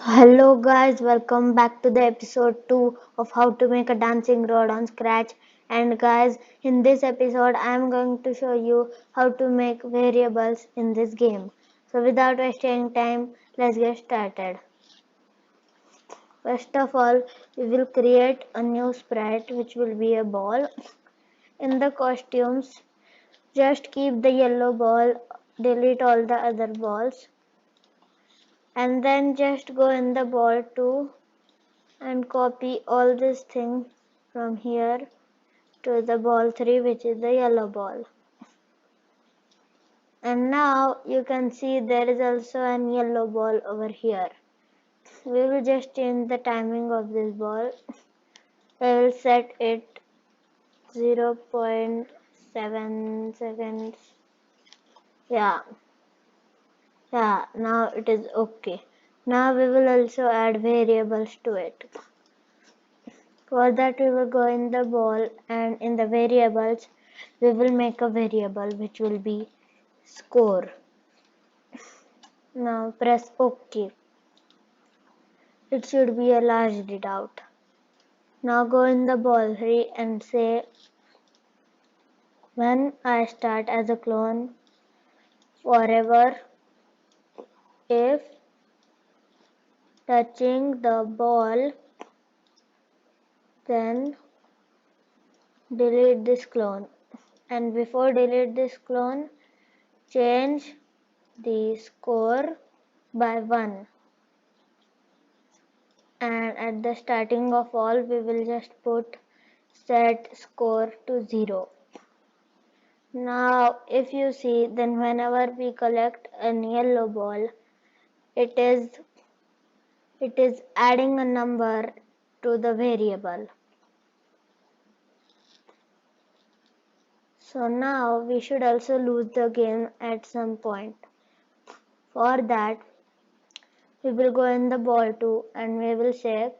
Hello guys, welcome back to the episode 2 of how to make a dancing rod on Scratch. And guys, in this episode I am going to show you how to make variables in this game. So without wasting time, let's get started. First of all, we will create a new sprite which will be a ball. In the costumes, just keep the yellow ball, delete all the other balls, and then just go in the ball 2 and copy all this thing from here to the ball 3, which is the yellow ball. And now you can see there is also an yellow ball over here. We will just change the timing of this ball. I will set it 0.7 seconds. Yeah, now it is okay. Now we will also add variables to it. For that we will go in the ball, and in the variables we will make a variable which will be score. Now press OK. It should be a large readout. Now go in the ball 3 and say when I start as a clone forever if touching the ball, then delete this clone. And before delete this clone, change the score by 1. And at the starting of all we will just put set score to 0. Now if you see, then whenever we collect a yellow ball, it is adding a number to the variable. So now we should also lose the game at some point. For that we will go in the ball 2 and we will say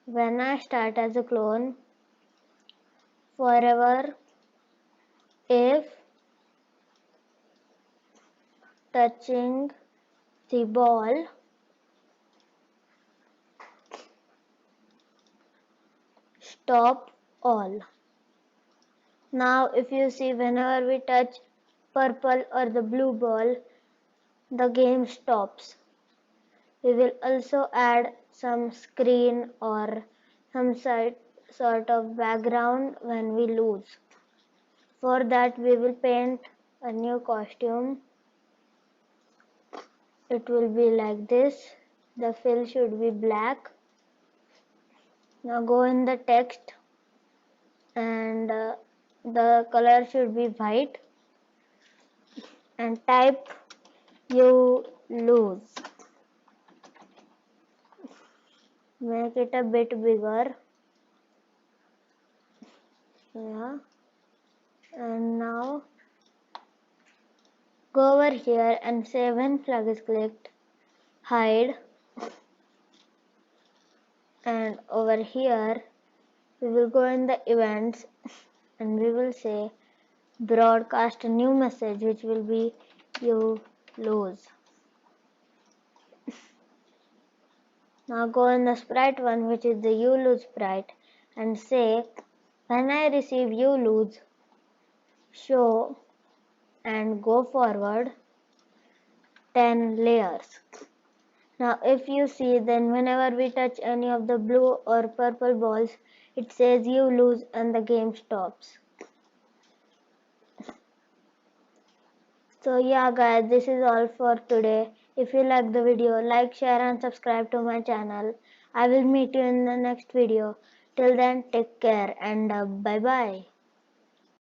when I start as a clone forever if touching the ball, stop all. Now if you see, whenever we touch purple or the blue ball, the game stops. We will also add some screen or some sort of background when we lose. For that we will paint a new costume. It will be like this. The fill should be black. Now go in the text and the color should be white and type you lose. Make it a bit bigger. Yeah. And now go over here and say when flag is clicked, hide. And over here we will go in the events and we will say broadcast a new message which will be you lose. Now go in the sprite 1, which is the you lose sprite, and say when I receive you lose, show and go forward 10 layers. Now if you see, then whenever we touch any of the blue or purple balls, it says you lose and the game stops. So yeah guys, this is all for today. If you like the video, like, share and subscribe to my channel. I will meet you in the next video. Till then, take care and bye bye.